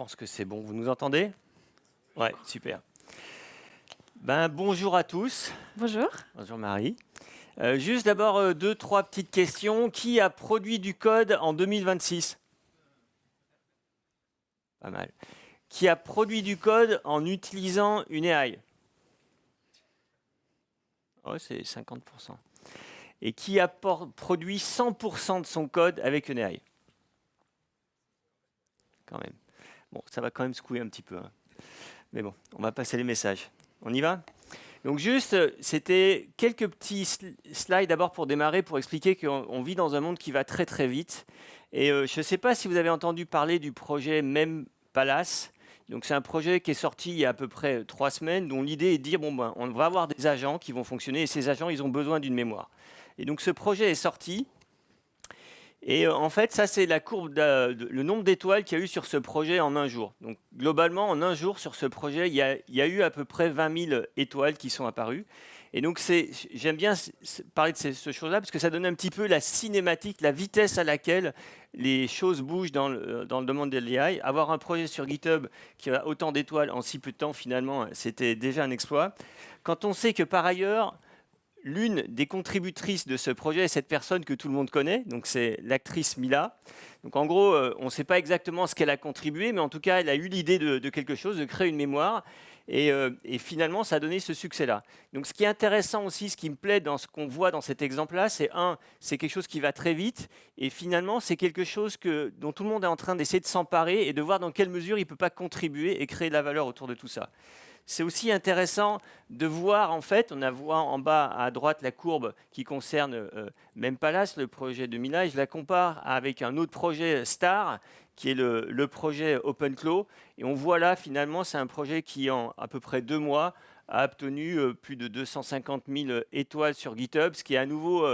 pense que c'est bon. Vous nous entendez? Ouais, super. Bonjour à tous. Bonjour. Bonjour Marie. Juste d'abord, deux, trois petites questions. Qui a produit du code en 2026? Pas mal. Qui a produit du code en utilisant une AI? Oh, c'est 50%. Et qui a produit 100% de son code avec une AI? Quand même. Bon, ça va quand même secouer un petit peu, hein. Mais bon, on va passer les messages. On y va? Donc juste, c'était quelques petits slides d'abord pour démarrer, pour expliquer qu'on vit dans un monde qui va très très vite. Et je ne sais pas si vous avez entendu parler du projet Mem Palace. Donc c'est un projet qui est sorti il y a à peu près 3 semaines, dont l'idée est de dire, on va avoir des agents qui vont fonctionner, et ces agents, ils ont besoin d'une mémoire. Et donc ce projet est sorti. Et en fait, ça, c'est la courbe, le nombre d'étoiles qu'il y a eu sur ce projet en un jour. Donc, globalement, en un jour, sur ce projet, il y a eu à peu près 20 000 étoiles qui sont apparues. Et donc, j'aime bien parler de ces choses-là parce que ça donne un petit peu la cinématique, la vitesse à laquelle les choses bougent dans le domaine de l'AI. Avoir un projet sur GitHub qui a autant d'étoiles en si peu de temps, finalement, c'était déjà un exploit. Quand on sait que, par ailleurs, l'une des contributrices de ce projet est cette personne que tout le monde connaît, donc c'est l'actrice Mila. Donc en gros, on ne sait pas exactement ce qu'elle a contribué, mais en tout cas, elle a eu l'idée de quelque chose, de créer une mémoire, et finalement, ça a donné ce succès-là. Donc ce qui est intéressant aussi, ce qui me plaît dans ce qu'on voit dans cet exemple-là, c'est quelque chose qui va très vite, et finalement, c'est quelque chose dont tout le monde est en train d'essayer de s'emparer et de voir dans quelle mesure il ne peut pas contribuer et créer de la valeur autour de tout ça. C'est aussi intéressant de voir, en fait, on voit en bas à droite la courbe qui concerne Mem Palace, le projet de Mila, et je la compare avec un autre projet STAR, qui est le projet OpenClaw. Et on voit là, finalement, c'est un projet qui, en à peu près 2 mois, a obtenu plus de 250 000 étoiles sur GitHub, ce qui est à nouveau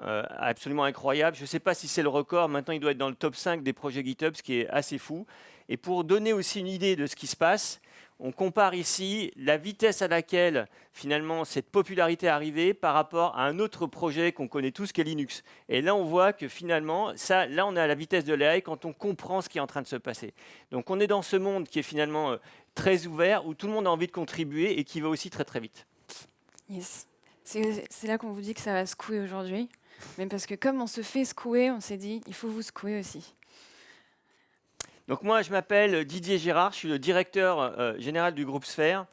absolument incroyable. Je ne sais pas si c'est le record, maintenant il doit être dans le top 5 des projets GitHub, ce qui est assez fou. Et pour donner aussi une idée de ce qui se passe, on compare ici la vitesse à laquelle, finalement, cette popularité est arrivée par rapport à un autre projet qu'on connaît tous, qui est Linux. Et là, on voit que finalement, là, on est à la vitesse de l'AI quand on comprend ce qui est en train de se passer. Donc, on est dans ce monde qui est finalement très ouvert, où tout le monde a envie de contribuer et qui va aussi très, très vite. Yes. C'est là qu'on vous dit que ça va secouer aujourd'hui. Mais parce que comme on se fait secouer, on s'est dit, il faut vous secouer aussi. Donc moi, je m'appelle Didier Girard, je suis le directeur général du groupe Sphère.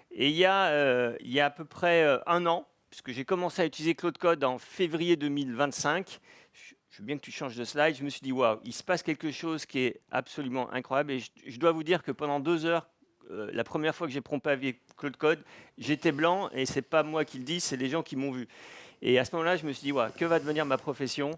Et il y a à peu près 1 an, puisque j'ai commencé à utiliser Claude Code en février 2025, je veux bien que tu changes de slide, je me suis dit, waouh, il se passe quelque chose qui est absolument incroyable. Et je dois vous dire que pendant 2 heures, la première fois que j'ai prompté avec Claude Code, j'étais blanc, et c'est pas moi qui le dis, c'est les gens qui m'ont vu. Et à ce moment-là, je me suis dit, waouh, que va devenir ma profession?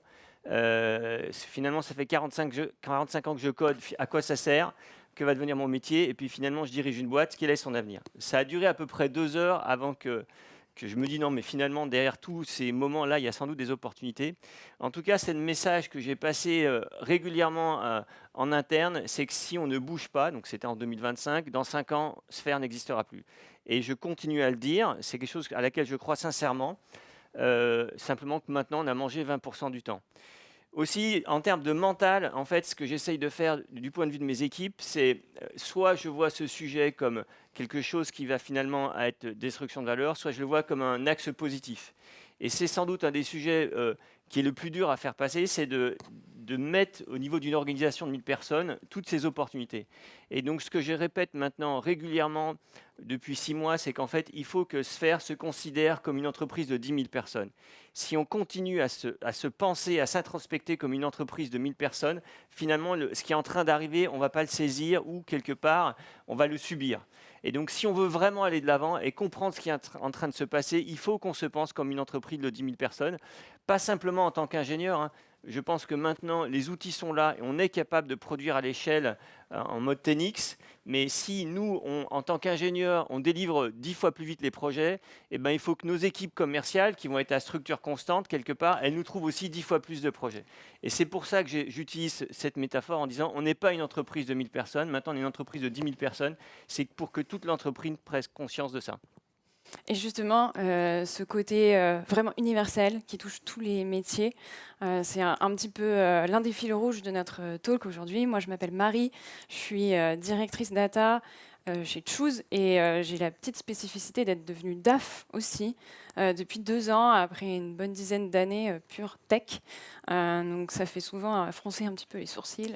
Finalement, ça fait 45 ans que je code. À quoi ça sert? Que va devenir mon métier? Et puis finalement, je dirige une boîte. Quel est son avenir? Ça a duré à peu près 2 heures avant que je me dise non, mais finalement, derrière tous ces moments-là, il y a sans doute des opportunités. En tout cas, c'est le message que j'ai passé régulièrement en interne, c'est que si on ne bouge pas, donc c'était en 2025, dans 5 ans, Sphère n'existera plus. Et je continue à le dire, c'est quelque chose à laquelle je crois sincèrement. Simplement que maintenant, on a mangé 20% du temps. Aussi, en termes de mental, en fait, ce que j'essaye de faire du point de vue de mes équipes, c'est soit je vois ce sujet comme quelque chose qui va finalement être destruction de valeur, soit je le vois comme un axe positif. Et c'est sans doute un des sujets qui est le plus dur à faire passer, c'est de mettre au niveau d'une organisation de 1000 personnes toutes ces opportunités. Et donc, ce que je répète maintenant régulièrement depuis 6 mois, c'est qu'en fait, il faut que Sphère se considère comme une entreprise de 10 000 personnes. Si on continue à se penser, à s'introspecter comme une entreprise de 1000 personnes, finalement, ce qui est en train d'arriver, on ne va pas le saisir ou quelque part, on va le subir. Et donc, si on veut vraiment aller de l'avant et comprendre ce qui est en train de se passer, il faut qu'on se pense comme une entreprise de 10 000 personnes, pas simplement en tant qu'ingénieur, hein. Je pense que maintenant, les outils sont là et on est capable de produire à l'échelle en mode 10x. Mais si nous, en tant qu'ingénieurs, on délivre 10 fois plus vite les projets, eh ben, il faut que nos équipes commerciales, qui vont être à structure constante quelque part, elles nous trouvent aussi 10 fois plus de projets. Et c'est pour ça que j'utilise cette métaphore en disant on n'est pas une entreprise de 1000 personnes, maintenant on est une entreprise de 10 000 personnes. C'est pour que toute l'entreprise prenne conscience de ça. Et justement, ce côté vraiment universel qui touche tous les métiers, c'est un petit peu l'un des fils rouges de notre talk aujourd'hui. Moi, je m'appelle Marie, je suis directrice data chez Choose et j'ai la petite spécificité d'être devenue DAF aussi depuis 2 ans, après une bonne dizaine d'années pure tech. Donc ça fait souvent froncer un petit peu les sourcils,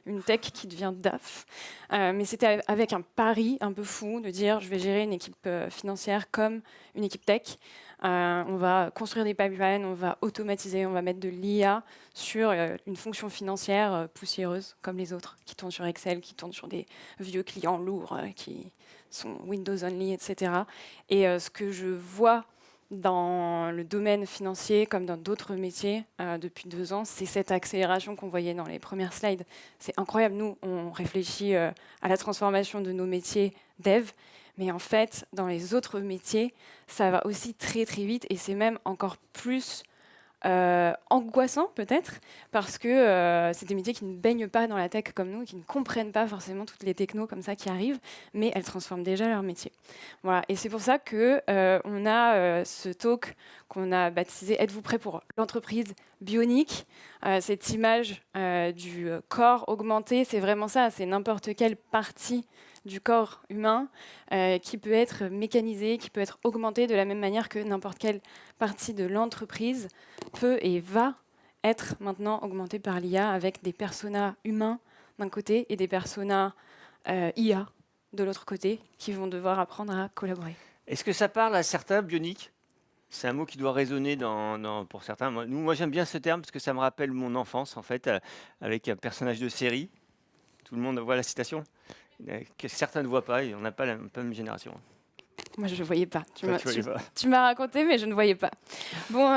une tech qui devient DAF. Mais c'était avec un pari un peu fou de dire je vais gérer une équipe financière comme une équipe tech. On va construire des pipelines, on va automatiser, on va mettre de l'IA sur une fonction financière poussiéreuse comme les autres, qui tournent sur Excel, qui tournent sur des vieux clients lourds, qui sont Windows only, etc. Et ce que je vois dans le domaine financier comme dans d'autres métiers depuis 2 ans, c'est cette accélération qu'on voyait dans les premières slides. C'est incroyable. Nous, on réfléchit à la transformation de nos métiers dev, mais en fait, dans les autres métiers, ça va aussi très très vite et c'est même encore plus angoissant peut-être, parce que c'est des métiers qui ne baignent pas dans la tech comme nous, qui ne comprennent pas forcément toutes les technos comme ça qui arrivent, mais elles transforment déjà leur métier. Voilà. Et c'est pour ça que on a ce talk qu'on a baptisé Êtes-vous prêt pour l'entreprise bionique. Cette image du corps augmenté, c'est vraiment ça, c'est n'importe quelle partie du corps humain qui peut être mécanisée, qui peut être augmentée de la même manière que n'importe quelle partie de l'entreprise peut et va être maintenant augmentée par l'IA avec des personas humains d'un côté et des personas IA de l'autre côté qui vont devoir apprendre à collaborer. Est-ce que ça parle à certains, bionique? C'est un mot qui doit résonner pour certains. Moi, j'aime bien ce terme parce que ça me rappelle mon enfance, en fait, avec un personnage de série. Tout le monde voit la citation que certains ne voient pas et on n'a pas la même génération. Moi, je ne voyais pas. Toi, tu voyais pas. Tu m'as raconté, mais je ne voyais pas. Bon,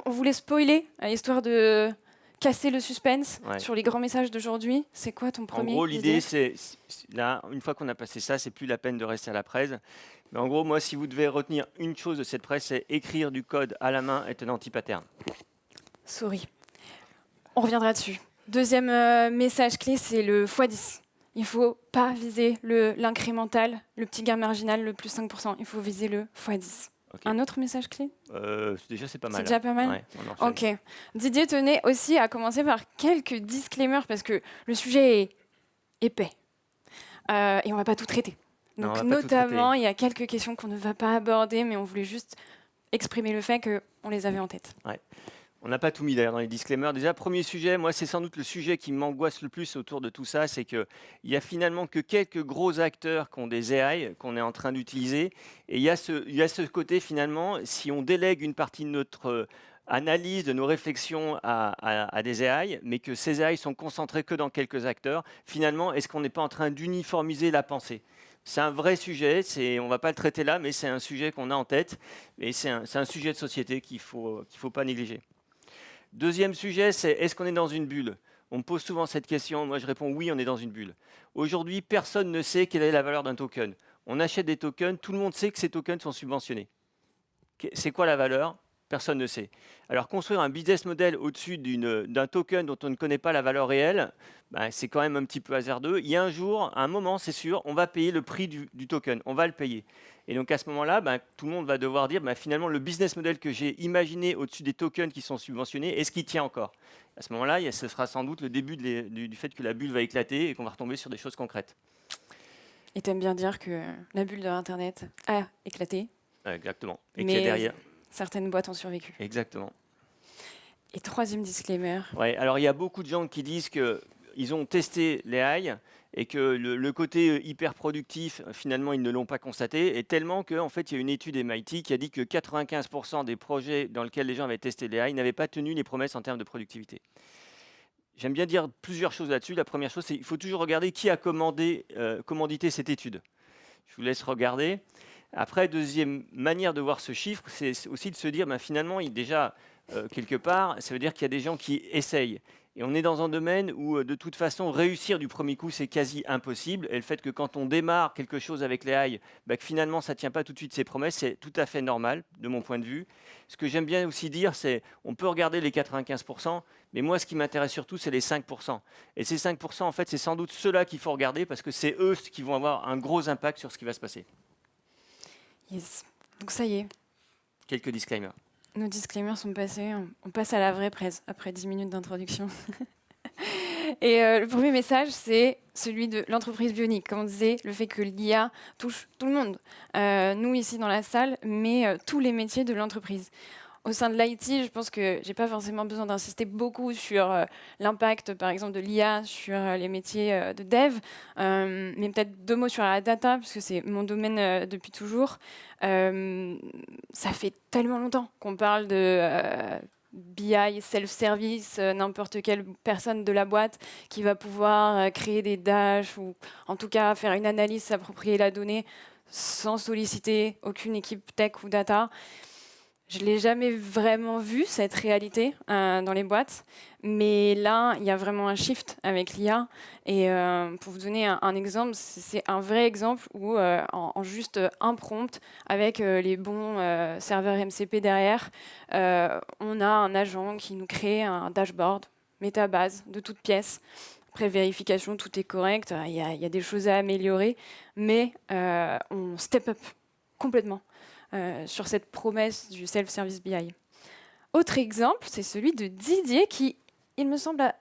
on voulait spoiler, histoire de casser le suspense sur les grands messages d'aujourd'hui. C'est quoi ton premier? En gros, l'idée, c'est là, une fois qu'on a passé ça, c'est plus la peine de rester à la presse. Mais en gros, moi, si vous devez retenir une chose de cette presse, c'est écrire du code à la main est un anti-pattern. Souris. On reviendra dessus. Deuxième message clé, c'est le x10. Il ne faut pas viser l'incrémental, le petit gain marginal, le plus 5%. Il faut viser le x10. Okay. Un autre message clé? Déjà, c'est pas mal. C'est déjà pas mal? Ouais, ok. Didier tenait aussi à commencer par quelques disclaimers parce que le sujet est épais. Et on ne va pas tout traiter. Donc, notamment, il y a quelques questions qu'on ne va pas aborder, mais on voulait juste exprimer le fait qu'on les avait en tête. Ouais. On n'a pas tout mis d'ailleurs dans les disclaimers. Déjà, premier sujet, moi c'est sans doute le sujet qui m'angoisse le plus autour de tout ça, c'est qu'il n'y a finalement que quelques gros acteurs qui ont des AI qu'on est en train d'utiliser. Et il y a ce côté finalement, si on délègue une partie de notre analyse, de nos réflexions à des AI, mais que ces AI sont concentrés que dans quelques acteurs, finalement, est-ce qu'on n'est pas en train d'uniformiser la pensée ? C'est un vrai sujet, on ne va pas le traiter là, mais c'est un sujet qu'on a en tête, et c'est un sujet de société qu'il faut pas négliger. Deuxième sujet, c'est est-ce qu'on est dans une bulle? On me pose souvent cette question, moi je réponds oui, on est dans une bulle. Aujourd'hui, personne ne sait quelle est la valeur d'un token. On achète des tokens, tout le monde sait que ces tokens sont subventionnés. C'est quoi la valeur? Personne ne sait. Alors construire un business model au-dessus d'un token dont on ne connaît pas la valeur réelle, c'est quand même un petit peu hasardeux. Il y a un jour, à un moment, c'est sûr, on va payer le prix du token, on va le payer. Et donc à ce moment-là, tout le monde va devoir dire finalement le business model que j'ai imaginé au-dessus des tokens qui sont subventionnés, est-ce qu'il tient encore? À ce moment-là, ce sera sans doute le début du fait que la bulle va éclater et qu'on va retomber sur des choses concrètes. Et tu aimes bien dire que la bulle de l'Internet a éclaté. Exactement. Et qu'il y a derrière. Certaines boîtes ont survécu. Exactement. Et troisième disclaimer. Ouais, alors il y a beaucoup de gens qui disent qu'ils ont testé les AI et que le côté hyper productif, finalement, ils ne l'ont pas constaté. Et tellement qu'en fait, il y a une étude MIT qui a dit que 95% des projets dans lesquels les gens avaient testé les AI n'avaient pas tenu les promesses en termes de productivité. J'aime bien dire plusieurs choses là-dessus. La première chose, c'est qu'il faut toujours regarder qui a commandité cette étude. Je vous laisse regarder. Après, deuxième manière de voir ce chiffre, c'est aussi de se dire, finalement, déjà, quelque part, ça veut dire qu'il y a des gens qui essayent. Et on est dans un domaine où, de toute façon, réussir du premier coup, c'est quasi impossible. Et le fait que quand on démarre quelque chose avec les AI, que finalement, ça ne tient pas tout de suite ses promesses, c'est tout à fait normal, de mon point de vue. Ce que j'aime bien aussi dire, c'est on peut regarder les 95%, mais moi, ce qui m'intéresse surtout, c'est les 5%. Et ces 5%, en fait, c'est sans doute ceux-là qu'il faut regarder parce que c'est eux qui vont avoir un gros impact sur ce qui va se passer. Yes. Donc ça y est, Quelques disclaimers. nos disclaimers sont passés. On passe à la vraie presse après 10 minutes d'introduction. Et le premier message, c'est celui de l'entreprise bionique. Comme on disait, le fait que l'IA touche tout le monde. Nous, ici dans la salle, mais tous les métiers de l'entreprise. Au sein de l'IT, je pense que j'ai pas forcément besoin d'insister beaucoup sur l'impact, par exemple, de l'IA sur les métiers de dev, mais peut-être 2 mots sur la data, parce que c'est mon domaine depuis toujours. Ça fait tellement longtemps qu'on parle de BI, self-service, n'importe quelle personne de la boîte qui va pouvoir créer des dashs ou en tout cas faire une analyse, s'approprier la donnée sans solliciter aucune équipe tech ou data. Je ne l'ai jamais vraiment vu, cette réalité, dans les boîtes. Mais là, il y a vraiment un shift avec l'IA. Et pour vous donner un exemple, c'est un vrai exemple où, en juste un prompt, avec les bons serveurs MCP derrière, on a un agent qui nous crée un dashboard, métabase, de toutes pièces. Après vérification, tout est correct. Il y a des choses à améliorer. Mais on step up complètement. Sur cette promesse du self-service BI. Autre exemple, c'est celui de Didier qui, il me semble, a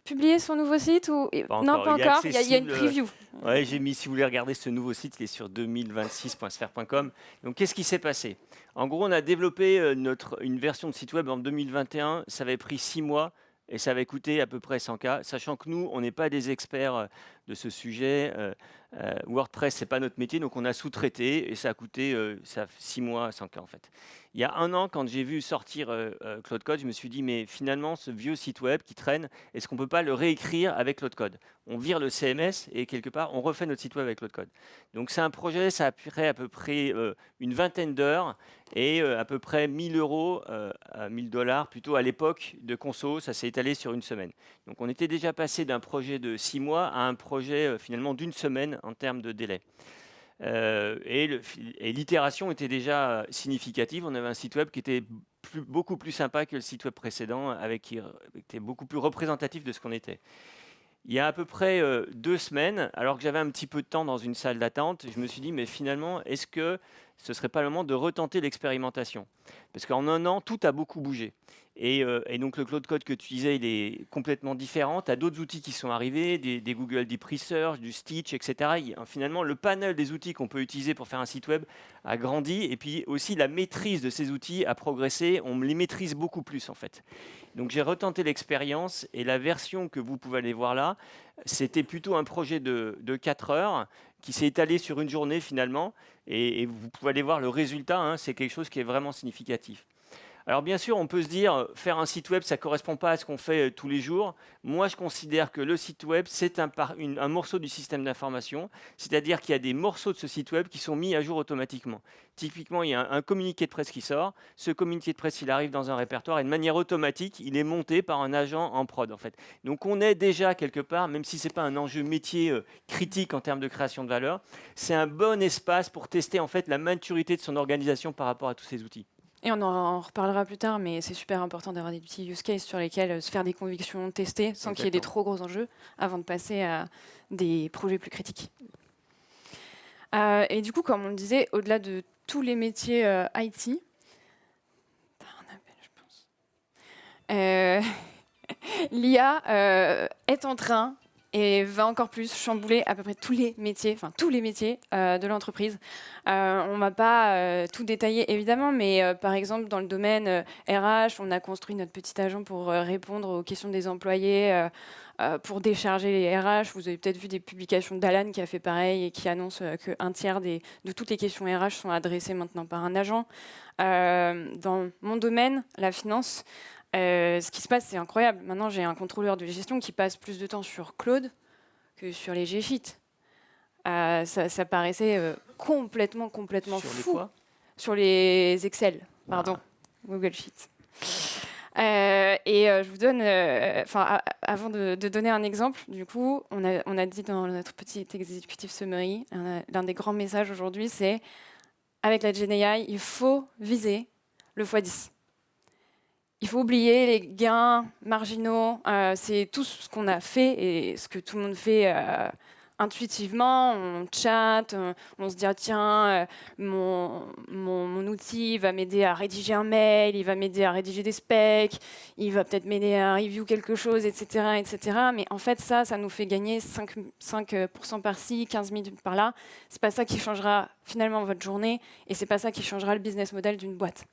publié son nouveau site ou non, pas encore. Il y a une preview. Ouais, j'ai mis, si vous voulez regarder ce nouveau site, il est sur 2026.sphère.com. Donc, qu'est-ce qui s'est passé? En gros, on a développé une version de site web en 2021. Ça avait pris 6 mois et ça avait coûté à peu près 100K, sachant que nous, on n'est pas des experts de ce sujet. WordPress, c'est pas notre métier, donc on a sous-traité et ça a coûté 6 mois, 100K en fait. Il y a 1 an, quand j'ai vu sortir Claude Code, je me suis dit, mais finalement, ce vieux site web qui traîne, est-ce qu'on ne peut pas le réécrire avec Claude Code? On vire le CMS et quelque part, on refait notre site web avec Claude Code. Donc c'est un projet, ça a pris à peu près une vingtaine d'heures et à peu près 1 000 €, 1 000 $ plutôt à l'époque de conso, ça s'est étalé sur une semaine. Donc on était déjà passé d'un projet de 6 mois à un projet finalement d'1 semaine en termes de délai. Et l'itération était déjà significative. On avait un site web qui était beaucoup plus sympa que le site web précédent, qui était beaucoup plus représentatif de ce qu'on était. Il y a à peu près 2 semaines, alors que j'avais un petit peu de temps dans une salle d'attente, je me suis dit, mais finalement, est-ce que ce ne serait pas le moment de retenter l'expérimentation? Parce qu'en 1 an, tout a beaucoup bougé. Et donc le Claude Code que tu disais, il est complètement différent. Tu as d'autres outils qui sont arrivés, des Google Deep Research, du Stitch, etc. Finalement, le panel des outils qu'on peut utiliser pour faire un site web a grandi. Et puis aussi, la maîtrise de ces outils a progressé. On les maîtrise beaucoup plus, en fait. Donc j'ai retenté l'expérience et la version que vous pouvez aller voir là, c'était plutôt un projet de 4 heures qui s'est étalé sur une journée finalement. Et vous pouvez aller voir le résultat, hein, c'est quelque chose qui est vraiment significatif. Alors bien sûr, on peut se dire, faire un site web, ça ne correspond pas à ce qu'on fait tous les jours. Moi, je considère que le site web, c'est un morceau du système d'information, c'est-à-dire qu'il y a des morceaux de ce site web qui sont mis à jour automatiquement. Typiquement, il y a un communiqué de presse qui sort. Ce communiqué de presse, il arrive dans un répertoire et de manière automatique, il est monté par un agent en prod, en fait. Donc on est déjà quelque part, même si ce n'est pas un enjeu métier critique en termes de création de valeur, c'est un bon espace pour tester en fait la maturité de son organisation par rapport à tous ces outils. Et on en reparlera plus tard, mais c'est super important d'avoir des petits use cases sur lesquels se faire des convictions, tester, sans qu'il y ait des trop gros enjeux, avant de passer à des projets plus critiques. Et du coup, comme on le disait, au-delà de tous les métiers IT, l'IA est en train et va encore plus chambouler à peu près tous les métiers de l'entreprise. On ne va pas tout détailler évidemment, mais par exemple dans le domaine RH, on a construit notre petit agent pour répondre aux questions des employés, pour décharger les RH. Vous avez peut-être vu des publications d'Alan qui a fait pareil et qui annonce qu'un tiers de toutes les questions RH sont adressées maintenant par un agent. Dans mon domaine, la finance, ce qui se passe, c'est incroyable. Maintenant, j'ai un contrôleur de gestion qui passe plus de temps sur Claude que sur les G-Sheets. Ça paraissait complètement sur fou. Les quoi Sur les Excel, pardon, Google Sheets. Je vous donne, avant de donner un exemple, du coup, on a dit dans notre petit executive summary, l'un des grands messages aujourd'hui, c'est avec la GenAI, il faut viser le x10. Il faut oublier les gains marginaux. C'est tout ce qu'on a fait et ce que tout le monde fait intuitivement, on chatte, on se dit ah, tiens, mon outil va m'aider à rédiger un mail, il va m'aider à rédiger des specs, il va peut-être m'aider à review quelque chose, etc., etc. Mais en fait, ça nous fait gagner 5% par-ci, 15 minutes par-là. C'est pas ça qui changera finalement votre journée et c'est pas ça qui changera le business model d'une boîte.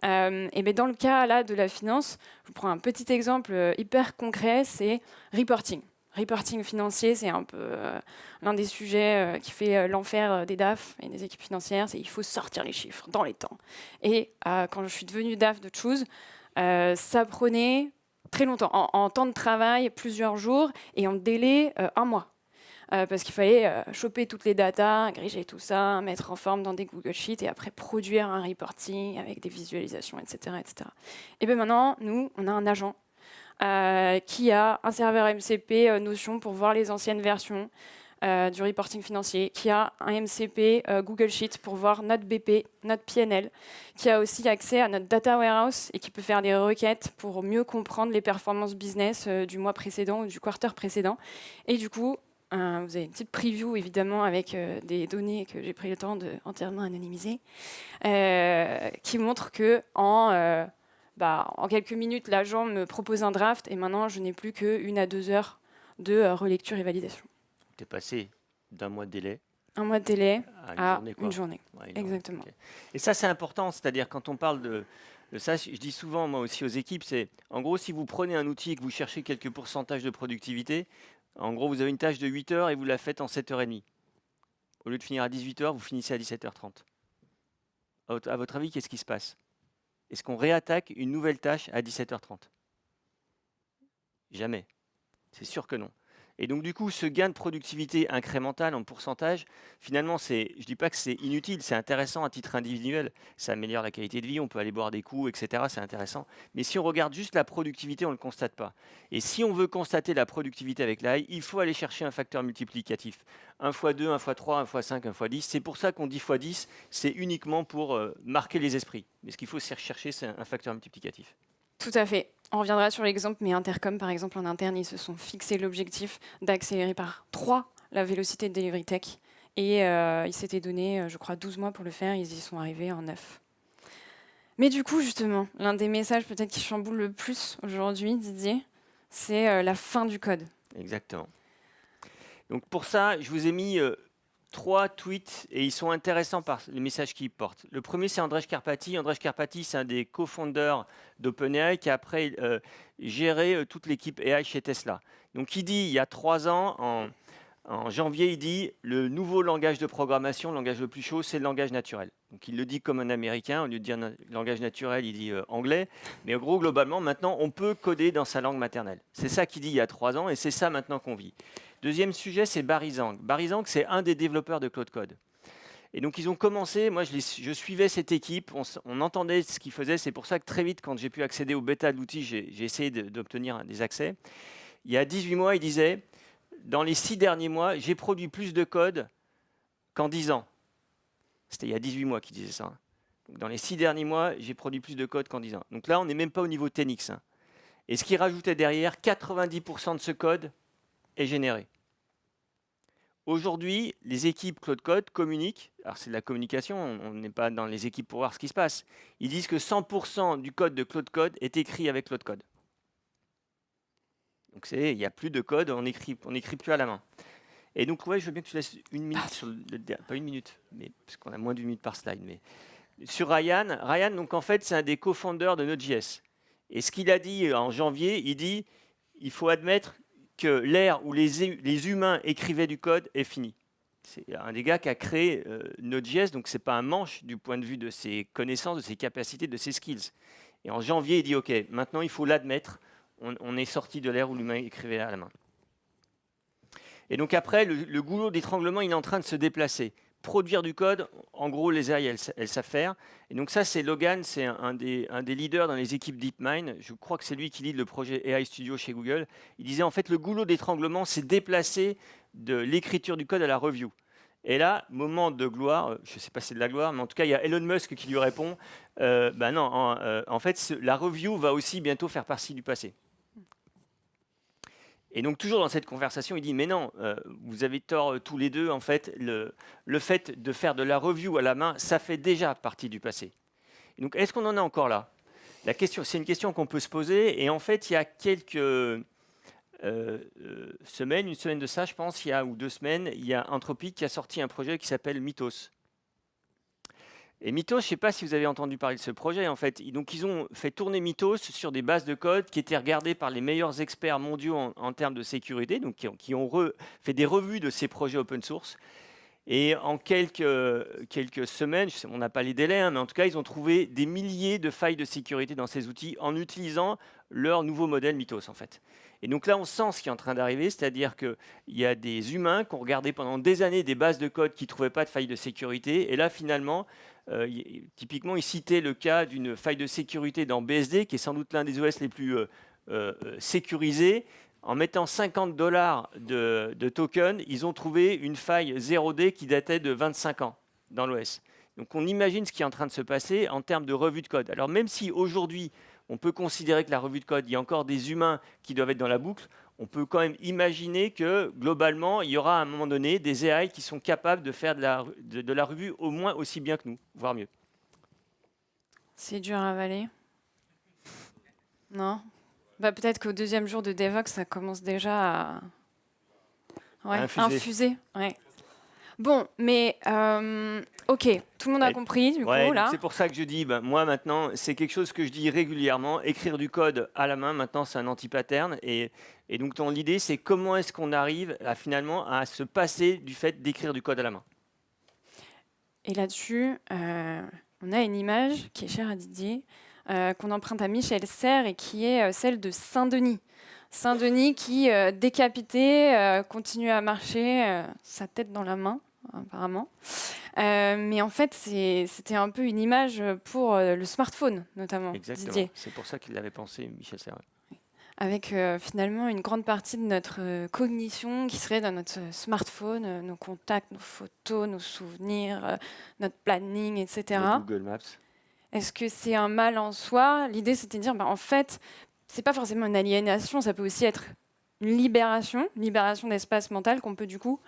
Et bien dans le cas là de la finance, je vous prends un petit exemple hyper concret, c'est reporting. Reporting financier, c'est un peu l'un des sujets qui fait l'enfer des DAF et des équipes financières, c'est il faut sortir les chiffres dans les temps. Et quand je suis devenue DAF de Choose, ça prenait très longtemps, en temps de travail, plusieurs jours, et en délai, un mois. Parce qu'il fallait choper toutes les datas, agréger tout ça, mettre en forme dans des Google Sheets et après produire un reporting avec des visualisations, etc. etc. Et bien maintenant, nous, on a un agent qui a un serveur MCP Notion pour voir les anciennes versions du reporting financier, qui a un MCP Google Sheet pour voir notre BP, notre PNL, qui a aussi accès à notre data warehouse et qui peut faire des requêtes pour mieux comprendre les performances business du mois précédent ou du quarter précédent. Et du coup, vous avez une petite preview, évidemment, avec des données que j'ai pris le temps de entièrement anonymiser, qui montrent que en quelques minutes, l'agent me propose un draft et maintenant, je n'ai plus qu'1 à 2 heures de relecture et validation. Tu es passé d'un mois de délai Un mois de délai à une journée. Ouais, une Exactement. journée. Okay. Et ça, c'est important, c'est-à-dire quand on parle de ça, je dis souvent, moi aussi, aux équipes, c'est en gros, si vous prenez un outil et que vous cherchez quelques pourcentages de productivité, en gros, vous avez une tâche de 8 heures et vous la faites en 7h30. Au lieu de finir à 18 heures, vous finissez à 17h30. À votre avis, qu'est-ce qui se passe? Est-ce qu'on réattaque une nouvelle tâche à 17h30? Jamais. C'est sûr que non. Et donc, du coup, ce gain de productivité incrémental en pourcentage, finalement, je ne dis pas que c'est inutile, c'est intéressant à titre individuel. Ça améliore la qualité de vie, on peut aller boire des coups, etc. C'est intéressant. Mais si on regarde juste la productivité, on ne le constate pas. Et si on veut constater la productivité avec l'AI, il faut aller chercher un facteur multiplicatif. 1 x 2, 1 x 3, 1 x 5, 1 x 10. C'est pour ça qu'on dit x 10, c'est uniquement pour marquer les esprits. Mais ce qu'il faut chercher, c'est un facteur multiplicatif. Tout à fait. On reviendra sur l'exemple, mais Intercom, par exemple, en interne, ils se sont fixés l'objectif d'accélérer par 3 la vélocité de delivery tech. Et ils s'étaient donné, je crois, 12 mois pour le faire. Ils y sont arrivés en 9. Mais du coup, justement, l'un des messages peut-être qui chamboule le plus aujourd'hui, Didier, c'est la fin du code. Exactement. Donc pour ça, je vous ai mis 3 tweets et ils sont intéressants par les messages qu'ils portent. Le premier, c'est Andrej Karpathy. Andrej Karpathy, c'est un des co-founders d'OpenAI qui a après géré toute l'équipe AI chez Tesla. Donc il dit, il y a 3 ans, en janvier, il dit le nouveau langage de programmation, le langage le plus chaud, c'est le langage naturel. Donc il le dit comme un Américain, au lieu de dire langage naturel, il dit anglais. Mais en gros, globalement, maintenant, on peut coder dans sa langue maternelle. C'est ça qu'il dit il y a 3 ans et c'est ça maintenant qu'on vit. Deuxième sujet, c'est Barry Zhang. Barry Zhang, c'est un des développeurs de Claude Code. Et donc, ils ont commencé, moi, je suivais cette équipe, on entendait ce qu'ils faisaient. C'est pour ça que très vite, quand j'ai pu accéder au bêta de l'outil, j'ai essayé d'obtenir des accès. Il y a 18 mois, il disait, dans les 6 derniers mois, j'ai produit plus de code qu'en 10 ans. C'était il y a 18 mois qu'il disait ça. Donc, dans les 6 derniers mois, j'ai produit plus de code qu'en 10 ans. Donc là, on n'est même pas au niveau 10x. Et ce qu'il rajoutait derrière, 90% de ce code est généré. Aujourd'hui, les équipes Claude Code communiquent, alors c'est de la communication, on n'est pas dans les équipes pour voir ce qui se passe, ils disent que 100% du code de Claude Code est écrit avec Claude Code. Donc il n'y a plus de code, on n'écrit plus à la main. Et donc ouais, je veux bien que tu laisses une minute sur pas une minute, mais parce qu'on a moins d'une minute par slide. Mais sur Ryan, donc en fait c'est un des co-founders de Node.js. Et ce qu'il a dit en janvier, il dit il faut admettre que l'ère où les humains écrivaient du code est finie. C'est un des gars qui a créé Node.js, donc ce n'est pas un manche du point de vue de ses connaissances, de ses capacités, de ses skills. Et en janvier, il dit ok, maintenant il faut l'admettre, on est sorti de l'ère où l'humain écrivait à la main. Et donc après, le goulot d'étranglement, il est en train de se déplacer. Produire du code, en gros, les AI, elles savent faire. Et donc ça, c'est Logan, c'est un des leaders dans les équipes DeepMind. Je crois que c'est lui qui lead le projet AI Studio chez Google. Il disait, en fait, le goulot d'étranglement, c'est déplacer de l'écriture du code à la review. Et là, moment de gloire, je ne sais pas si c'est de la gloire, mais en tout cas, il y a Elon Musk qui lui répond, en fait, la review va aussi bientôt faire partie du passé. Et donc toujours dans cette conversation, il dit mais non, vous avez tort tous les deux. En fait, le fait de faire de la review à la main, ça fait déjà partie du passé. Et donc est-ce qu'on en est encore là? La question, c'est une question qu'on peut se poser. Et en fait, il y a quelques semaines, une semaine de ça, je pense, ou 2 semaines, il y a Anthropic qui a sorti un projet qui s'appelle Mythos. Et Mythos, je ne sais pas si vous avez entendu parler de ce projet, en fait. Donc, ils ont fait tourner Mythos sur des bases de code qui étaient regardées par les meilleurs experts mondiaux en termes de sécurité, donc qui ont fait des revues de ces projets open source. Et en quelques semaines, on n'a pas les délais, hein, mais en tout cas, ils ont trouvé des milliers de failles de sécurité dans ces outils en utilisant leur nouveau modèle Mythos, en fait. Et donc là, on sent ce qui est en train d'arriver, c'est-à-dire qu'il y a des humains qui ont regardé pendant des années des bases de code qui ne trouvaient pas de failles de sécurité. Et là, finalement, typiquement, ils citaient le cas d'une faille de sécurité dans BSD, qui est sans doute l'un des OS les plus sécurisés. En mettant $50 de token, ils ont trouvé une faille 0D qui datait de 25 ans dans l'OS. Donc on imagine ce qui est en train de se passer en termes de revue de code. Alors même si aujourd'hui, on peut considérer que la revue de code, il y a encore des humains qui doivent être dans la boucle, on peut quand même imaginer que globalement, il y aura à un moment donné des AI qui sont capables de faire de la revue au moins aussi bien que nous, voire mieux. C'est dur à avaler. Non? Peut-être qu'au 2e jour de Devox, ça commence déjà à infuser. Ouais. Bon, mais ok, tout le monde a compris du coup là. C'est pour ça que je dis, moi maintenant, c'est quelque chose que je dis régulièrement. Écrire du code à la main, maintenant, c'est un anti-pattern. Et donc, l'idée, c'est comment est-ce qu'on arrive finalement à se passer du fait d'écrire du code à la main. Et là-dessus, on a une image qui est chère à Didier, qu'on emprunte à Michel Serres et qui est celle de Saint-Denis. Saint-Denis qui, décapité, continue à marcher, sa tête dans la main, apparemment. Mais en fait, c'était un peu une image pour le smartphone, notamment. Exactement. Didier. C'est pour ça qu'il l'avait pensé, Michel Serres. Avec finalement une grande partie de notre cognition qui serait dans notre smartphone, nos contacts, nos photos, nos souvenirs, notre planning, etc. Google Maps. Est-ce que c'est un mal en soi? L'idée, c'était de dire, en fait, c'est pas forcément une aliénation, ça peut aussi être une libération d'espace mental qu'on peut du coup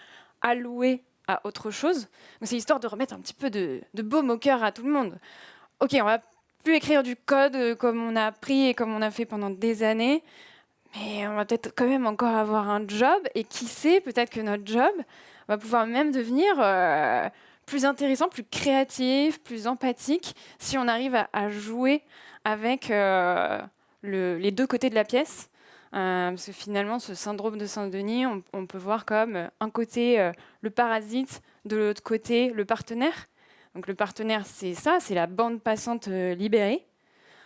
allouer à autre chose. Donc c'est histoire de remettre un petit peu de baume au cœur à tout le monde. Ok, on va plus écrire du code comme on a appris et comme on a fait pendant des années, mais on va peut-être quand même encore avoir un job, et qui sait, peut-être que notre job va pouvoir même devenir plus intéressant, plus créatif, plus empathique, si on arrive à jouer avec les deux côtés de la pièce. Parce que finalement, ce syndrome de Saint-Denis, on peut voir comme un côté le parasite, de l'autre côté le partenaire. Donc le partenaire, c'est ça, c'est la bande passante libérée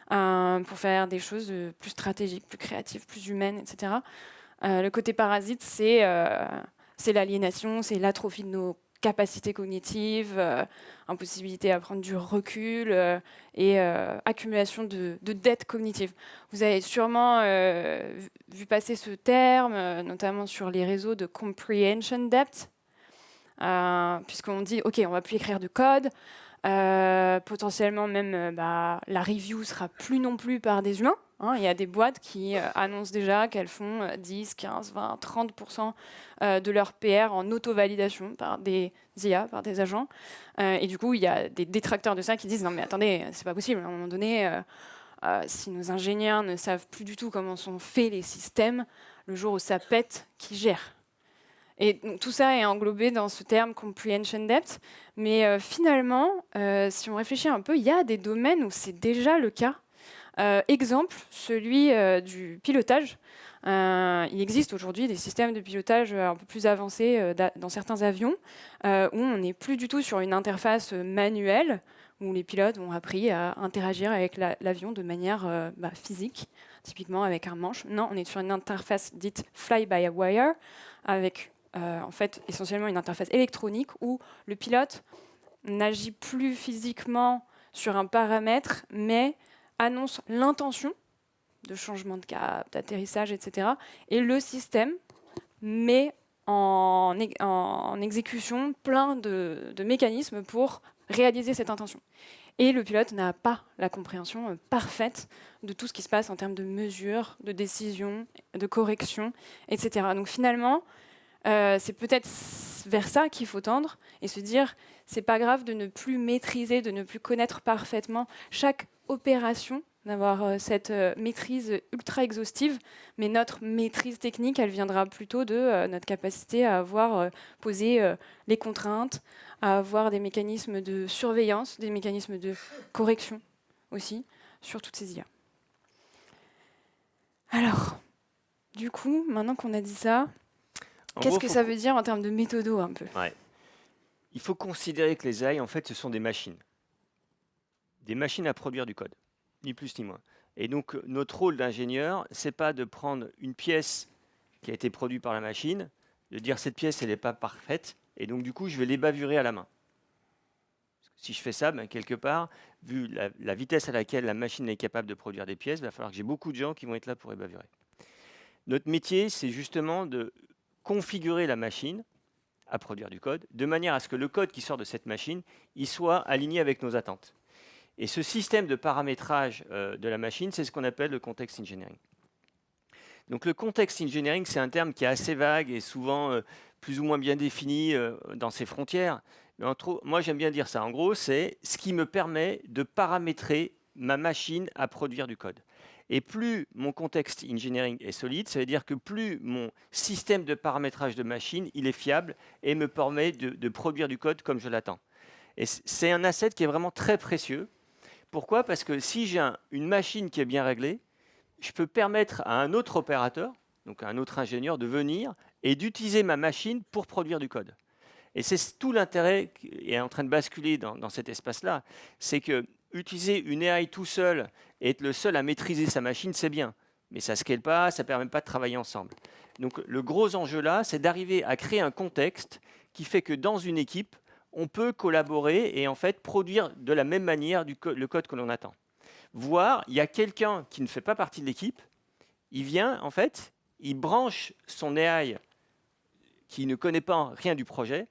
pour faire des choses plus stratégiques, plus créatives, plus humaines, etc. Le côté parasite, c'est l'aliénation, c'est l'atrophie de nos capacités cognitives, impossibilité à prendre du recul et accumulation de dettes cognitives. Vous avez sûrement vu passer ce terme, notamment sur les réseaux de comprehension debt, puisqu'on dit, OK, on va plus écrire de code, potentiellement même la review sera plus non plus par des humains. Il y a des boîtes qui annoncent déjà qu'elles font 10, 15, 20, 30% de leur PR en auto-validation par des IA, par des agents. Et du coup, il y a des détracteurs de ça qui disent « Non mais attendez, c'est pas possible. À un moment donné, si nos ingénieurs ne savent plus du tout comment sont faits les systèmes, le jour où ça pète, qui gère ?» Et donc, tout ça est englobé dans ce terme comprehension depth. Mais finalement, si on réfléchit un peu, il y a des domaines où c'est déjà le cas. Exemple, celui du pilotage. Il existe aujourd'hui des systèmes de pilotage un peu plus avancés dans certains avions, où on n'est plus du tout sur une interface manuelle, où les pilotes ont appris à interagir avec l'avion de manière physique, typiquement avec un manche. Non, on est sur une interface dite fly-by-wire, avec en fait essentiellement une interface électronique où le pilote n'agit plus physiquement sur un paramètre, mais annonce l'intention de changement de cap, d'atterrissage, etc. Et le système met en exécution plein de mécanismes pour réaliser cette intention. Et le pilote n'a pas la compréhension parfaite de tout ce qui se passe en termes de mesures, de décisions, de corrections, etc. Donc finalement, c'est peut-être vers ça qu'il faut tendre et se dire, c'est pas grave de ne plus maîtriser, de ne plus connaître parfaitement chaque opération, d'avoir cette maîtrise ultra exhaustive, mais notre maîtrise technique, elle viendra plutôt de notre capacité à avoir posé les contraintes, à avoir des mécanismes de surveillance, des mécanismes de correction aussi sur toutes ces IA. Alors, du coup, maintenant qu'on a dit ça, qu'est-ce que ça veut dire en termes de méthodo un peu? Ouais. Il faut considérer que les AI, en fait, ce sont des machines. Des machines à produire du code, ni plus ni moins. Et donc, notre rôle d'ingénieur, c'est pas de prendre une pièce qui a été produite par la machine, de dire cette pièce, elle n'est pas parfaite, et donc du coup, je vais l'ébavurer à la main. Si je fais ça, ben, quelque part, vu la vitesse à laquelle la machine est capable de produire des pièces, il va falloir que j'ai beaucoup de gens qui vont être là pour ébavurer. Notre métier, c'est justement de configurer la machine à produire du code, de manière à ce que le code qui sort de cette machine, il soit aligné avec nos attentes. Et ce système de paramétrage de la machine, c'est ce qu'on appelle le context engineering. Donc le context engineering, c'est un terme qui est assez vague et souvent plus ou moins bien défini dans ses frontières. Mais moi, j'aime bien dire ça. En gros, c'est ce qui me permet de paramétrer ma machine à produire du code. Et plus mon context engineering est solide, ça veut dire que plus mon système de paramétrage de machine, il est fiable et me permet de produire du code comme je l'attends. Et c'est un asset qui est vraiment très précieux. Pourquoi? Parce que si j'ai une machine qui est bien réglée, je peux permettre à un autre opérateur, donc à un autre ingénieur, de venir et d'utiliser ma machine pour produire du code. Et c'est tout l'intérêt qui est en train de basculer dans cet espace-là. C'est que utiliser une AI tout seul et être le seul à maîtriser sa machine, c'est bien. Mais ça ne scale pas, ça ne permet pas de travailler ensemble. Donc le gros enjeu là, c'est d'arriver à créer un contexte qui fait que dans une équipe, on peut collaborer et en fait produire de la même manière le code que l'on attend. Voire, il y a quelqu'un qui ne fait pas partie de l'équipe, il vient en fait, il branche son AI qui ne connaît pas rien du projet.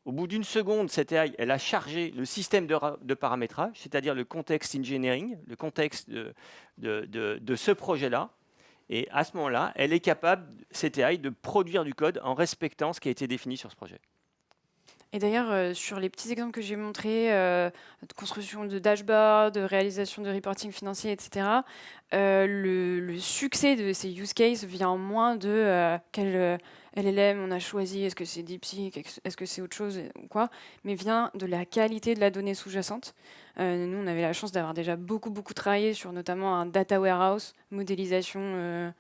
Au bout d'une seconde, cette AI, elle a chargé le système de paramétrage, c'est-à-dire le context engineering, le contexte de ce projet-là. Et à ce moment-là, elle est capable, cette AI, de produire du code en respectant ce qui a été défini sur ce projet. Et d'ailleurs, sur les petits exemples que j'ai montrés, de construction de dashboard, de réalisation de reporting financier, etc., le succès de ces use cases vient moins de quel LLM on a choisi, est-ce que c'est DeepSeek, est-ce que c'est autre chose ou quoi, mais vient de la qualité de la donnée sous-jacente. Nous, on avait la chance d'avoir déjà beaucoup travaillé sur notamment un data warehouse, modélisation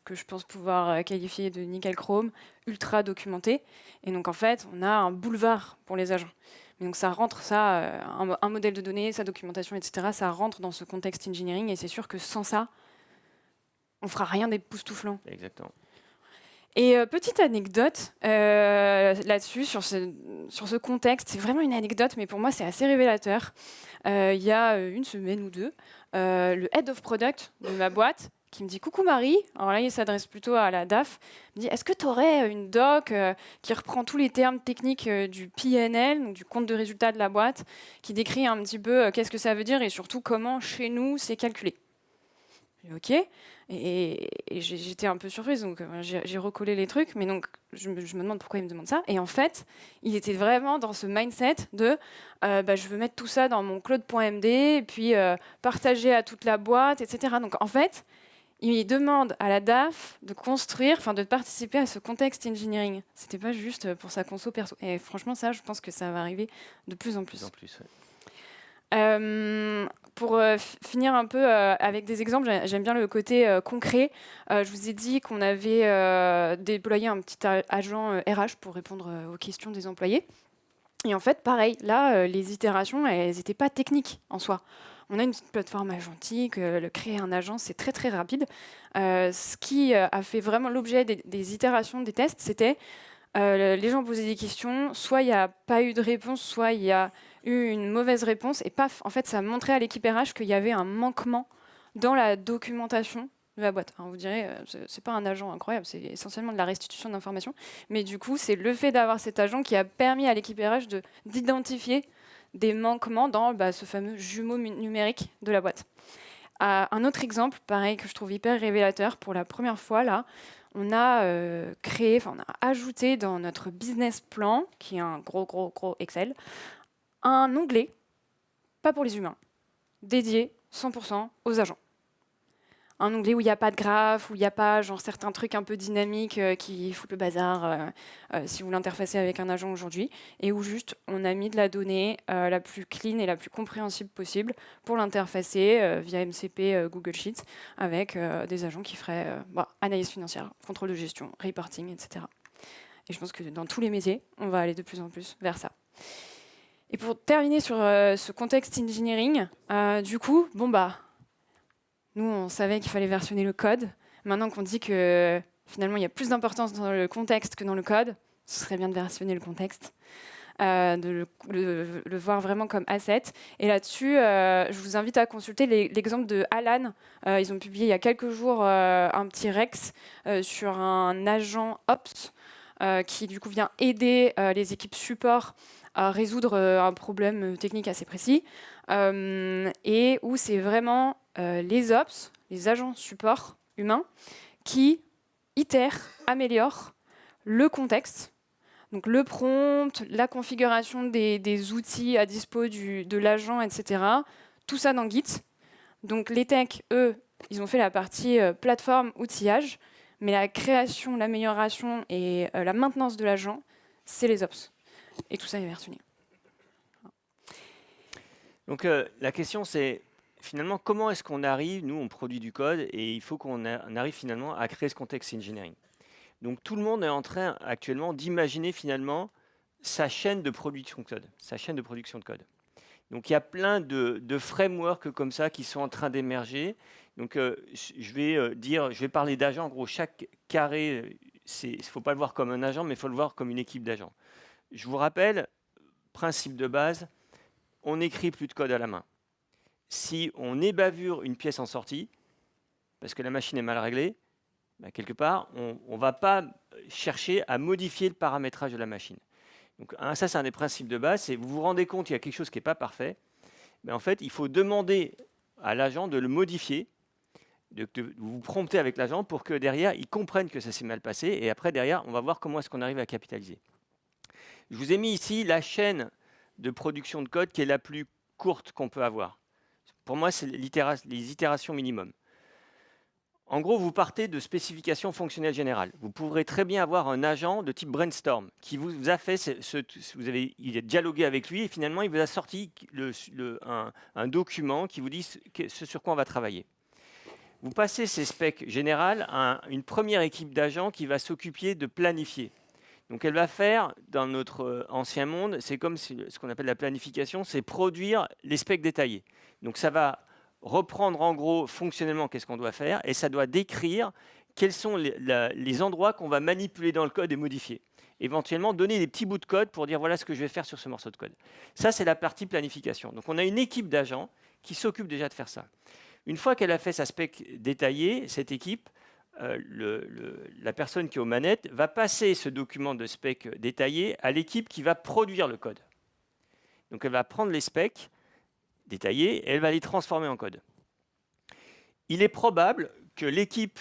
que je pense pouvoir qualifier de nickel chrome, ultra documenté. Et donc en fait, on a un boulevard pour les agents. Mais donc ça rentre, un modèle de données, sa documentation, etc., ça rentre dans ce contexte engineering. Et c'est sûr que sans ça, on fera rien d'époustouflant. Exactement. Et petite anecdote là-dessus, sur ce contexte, c'est vraiment une anecdote, mais pour moi c'est assez révélateur. Il y a une semaine ou deux, le head of product de ma boîte qui me dit « Coucou Marie », alors là il s'adresse plutôt à la DAF, il me dit « Est-ce que tu aurais une doc qui reprend tous les termes techniques du PNL, donc du compte de résultat de la boîte, qui décrit un petit peu qu'est-ce que ça veut dire et surtout comment chez nous c'est calculé ?» Ok, et j'étais un peu surprise, donc j'ai recollé les trucs, mais donc je me demande pourquoi il me demande ça. Et en fait, il était vraiment dans ce mindset de je veux mettre tout ça dans mon cloud.md et puis partager à toute la boîte, etc. Donc en fait, il demande à la DAF de construire, enfin de participer à ce contexte engineering. C'était pas juste pour sa conso perso. Et franchement, ça, je pense que ça va arriver de plus en plus. De plus en plus, ouais. Pour finir un peu avec des exemples, j'aime bien le côté concret. Je vous ai dit qu'on avait déployé un petit agent RH pour répondre aux questions des employés. Et en fait, pareil, là, les itérations, elles n'étaient pas techniques en soi. On a une plateforme agentique, créer un agent, c'est très rapide. Ce qui a fait vraiment l'objet des itérations, des tests, c'était les gens posaient des questions, soit il n'y a pas eu de réponse, soit il y a eu une mauvaise réponse, et paf, en fait, ça montrait à l'équipe RH qu'il y avait un manquement dans la documentation de la boîte. Alors vous direz, c'est pas un agent incroyable, c'est essentiellement de la restitution d'informations, mais du coup, c'est le fait d'avoir cet agent qui a permis à l'équipe RH d'identifier des manquements dans ce fameux jumeau numérique de la boîte. Un autre exemple, pareil, que je trouve hyper révélateur, pour la première fois, là, on a ajouté dans notre business plan, qui est un gros Excel, un onglet, pas pour les humains, dédié 100% aux agents. Un onglet où il n'y a pas de graphe, où il n'y a pas certains trucs un peu dynamiques qui foutent le bazar si vous l'interfacez avec un agent aujourd'hui, et où juste on a mis de la donnée la plus clean et la plus compréhensible possible pour l'interfacer via MCP Google Sheets avec des agents qui feraient analyse financière, contrôle de gestion, reporting, etc. Et je pense que dans tous les métiers, on va aller de plus en plus vers ça. Et pour terminer sur ce contexte engineering, du coup, nous, on savait qu'il fallait versionner le code. Maintenant qu'on dit que finalement, il y a plus d'importance dans le contexte que dans le code, ce serait bien de versionner le contexte, de le voir vraiment comme asset. Et là-dessus, je vous invite à consulter l'exemple de Alan. Ils ont publié il y a quelques jours un petit Rex sur un agent Ops qui, du coup, vient aider les équipes support à résoudre un problème technique assez précis, et où c'est vraiment les ops, les agents support humains, qui itèrent, améliorent le contexte, donc le prompt, la configuration des outils à dispo de l'agent, etc. Tout ça dans Git. Donc les techs, eux, ils ont fait la partie plateforme, outillage, mais la création, l'amélioration et la maintenance de l'agent, c'est les ops. Et tout ça est versionné. Donc la question c'est finalement comment est-ce qu'on arrive, nous on produit du code et il faut qu'on arrive finalement à créer ce contexte engineering. Donc tout le monde est en train actuellement d'imaginer finalement sa chaîne de production de code, Donc il y a plein de frameworks comme ça qui sont en train d'émerger. Donc je vais parler d'agents. En gros, chaque carré, il ne faut pas le voir comme un agent, mais il faut le voir comme une équipe d'agents. Je vous rappelle, principe de base, on n'écrit plus de code à la main. Si on ébavure une pièce en sortie, parce que la machine est mal réglée, quelque part, on ne va pas chercher à modifier le paramétrage de la machine. Donc, ça, c'est un des principes de base. C'est vous vous rendez compte qu'il y a quelque chose qui n'est pas parfait. En fait, il faut demander à l'agent de le modifier, de vous prompter avec l'agent pour que derrière, il comprenne que ça s'est mal passé. Et après, derrière, on va voir comment est-ce qu'on arrive à capitaliser. Je vous ai mis ici la chaîne de production de code qui est la plus courte qu'on peut avoir. Pour moi, c'est les itérations minimum. En gros, vous partez de spécifications fonctionnelles générales. Vous pourrez très bien avoir un agent de type brainstorm qui vous a fait, il est dialogué avec lui et finalement, il vous a sorti un document qui vous dit ce sur quoi on va travailler. Vous passez ces specs générales à une première équipe d'agents qui va s'occuper de planifier. Donc, elle va faire, dans notre ancien monde, c'est comme ce qu'on appelle la planification, c'est produire les specs détaillés. Donc, ça va reprendre en gros fonctionnellement qu'est-ce qu'on doit faire et ça doit décrire quels sont les endroits qu'on va manipuler dans le code et modifier. Éventuellement, donner des petits bouts de code pour dire voilà ce que je vais faire sur ce morceau de code. Ça, c'est la partie planification. Donc, on a une équipe d'agents qui s'occupe déjà de faire ça. Une fois qu'elle a fait sa spec détaillée, cette équipe, la personne qui est aux manettes va passer ce document de spec détaillé à l'équipe qui va produire le code. Donc, elle va prendre les specs détaillées et elle va les transformer en code. Il est probable que l'équipe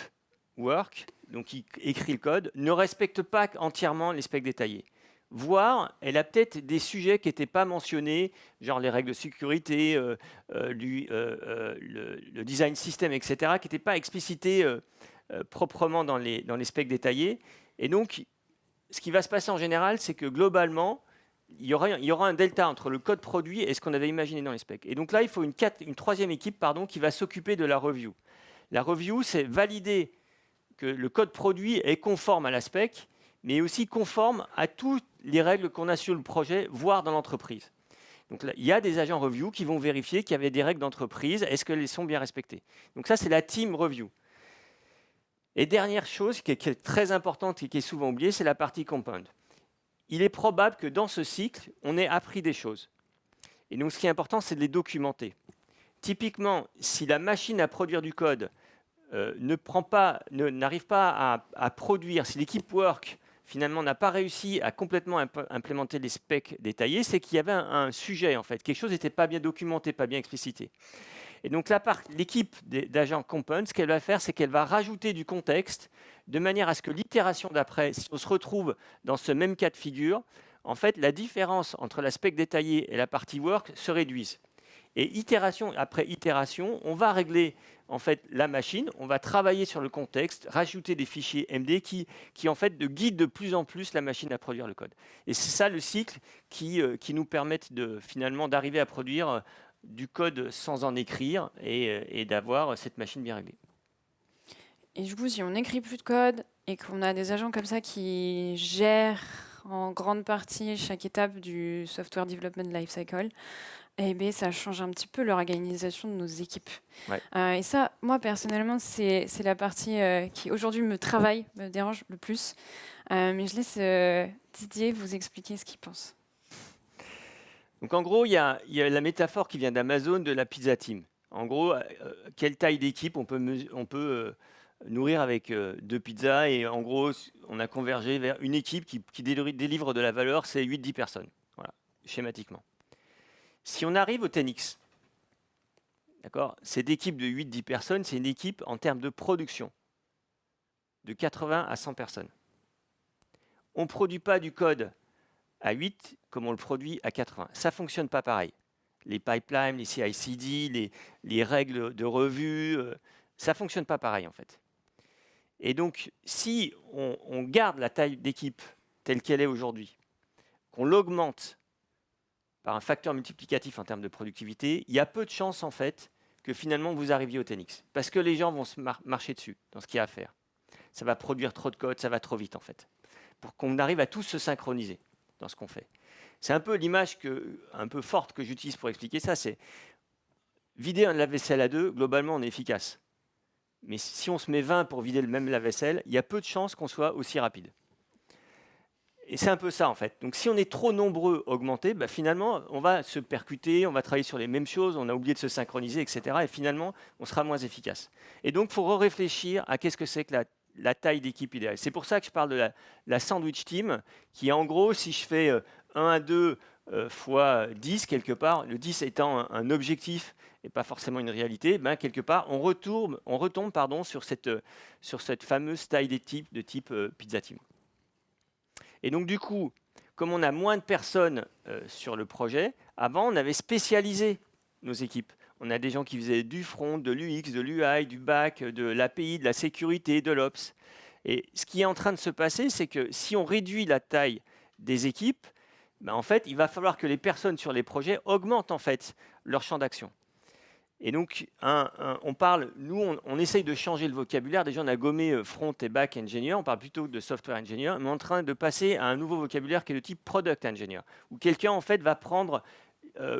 work, donc qui écrit le code, ne respecte pas entièrement les specs détaillés. Voire, elle a peut-être des sujets qui n'étaient pas mentionnés, genre les règles de sécurité, le design system, etc., qui n'étaient pas explicités proprement dans les specs détaillés. Et donc, ce qui va se passer en général, c'est que globalement, il y aura un delta entre le code produit et ce qu'on avait imaginé dans les specs. Et donc là, il faut une troisième équipe qui va s'occuper de la review. La review, c'est valider que le code produit est conforme à la spec, mais aussi conforme à toutes les règles qu'on a sur le projet, voire dans l'entreprise. Donc là, il y a des agents review qui vont vérifier qu'il y avait des règles d'entreprise, est-ce qu'elles sont bien respectées. Donc ça, c'est la team review. Et dernière chose qui est très importante et qui est souvent oubliée, c'est la partie compound. Il est probable que dans ce cycle, on ait appris des choses. Et donc, ce qui est important, c'est de les documenter. Typiquement, si la machine à produire du code n'arrive pas à produire, si l'équipe work finalement n'a pas réussi à complètement implémenter les specs détaillés, c'est qu'il y avait un sujet en fait, quelque chose n'était pas bien documenté, pas bien explicité. Et donc l'équipe d'agents Compound, ce qu'elle va faire, c'est qu'elle va rajouter du contexte de manière à ce que l'itération d'après, si on se retrouve dans ce même cas de figure, en fait, la différence entre la spec détaillée et la partie work se réduise. Et itération après itération, on va régler en fait la machine, on va travailler sur le contexte, rajouter des fichiers MD qui en fait guident de plus en plus la machine à produire le code. Et c'est ça le cycle qui nous permettent finalement d'arriver à produire du code sans en écrire et d'avoir cette machine bien réglée. Et du coup, si on n'écrit plus de code et qu'on a des agents comme ça qui gèrent en grande partie chaque étape du software development lifecycle, eh bien, ça change un petit peu l'organisation de nos équipes. Ouais. Et ça, moi, personnellement, c'est la partie qui, aujourd'hui, me dérange le plus. Mais je laisse Didier vous expliquer ce qu'il pense. Donc, en gros, il y a la métaphore qui vient d'Amazon de la pizza team. En gros, quelle taille d'équipe on peut nourrir avec 2 pizzas et en gros, on a convergé vers une équipe qui délivre de la valeur, c'est 8-10 personnes, voilà, schématiquement. Si on arrive au 10X, d'accord, cette équipe de 8-10 personnes, c'est une équipe en termes de production de 80 à 100 personnes. On ne produit pas du code à 8 comme on le produit à 80. Ça ne fonctionne pas pareil. Les pipelines, les CI/CD, les règles de revue, ça ne fonctionne pas pareil en fait. Et donc, si on garde la taille d'équipe telle qu'elle est aujourd'hui, qu'on l'augmente par un facteur multiplicatif en termes de productivité, il y a peu de chances en fait que finalement vous arriviez au 10X. Parce que les gens vont se marcher dessus dans ce qu'il y a à faire. Ça va produire trop de code, ça va trop vite en fait. Pour qu'on arrive à tous se synchroniser dans ce qu'on fait. C'est un peu l'image un peu forte que j'utilise pour expliquer ça, c'est vider un lave-vaisselle à 2, globalement on est efficace. Mais si on se met 20 pour vider le même lave-vaisselle, il y a peu de chances qu'on soit aussi rapide. Et c'est un peu ça en fait. Donc si on est trop nombreux augmentés, bah, finalement on va se percuter, on va travailler sur les mêmes choses, on a oublié de se synchroniser, etc. Et finalement on sera moins efficace. Et donc il faut réfléchir à qu'est-ce que c'est que la taille d'équipe idéale. C'est pour ça que je parle de la sandwich team, qui en gros, si je fais 1 à 2 fois 10 quelque part, le 10 étant un objectif et pas forcément une réalité, ben, quelque part on retombe sur cette fameuse taille d'équipe de type pizza team. Et donc du coup, comme on a moins de personnes sur le projet, avant on avait spécialisé nos équipes. On a des gens qui faisaient du front, de l'UX, de l'UI, du back, de l'API, de la sécurité, de l'Ops. Et ce qui est en train de se passer, c'est que si on réduit la taille des équipes, ben en fait, il va falloir que les personnes sur les projets augmentent en fait leur champ d'action. Et donc, on essaye de changer le vocabulaire. Déjà, on a gommé front et back engineer. On parle plutôt de software engineer, mais on est en train de passer à un nouveau vocabulaire qui est le type product engineer, où quelqu'un en fait va prendre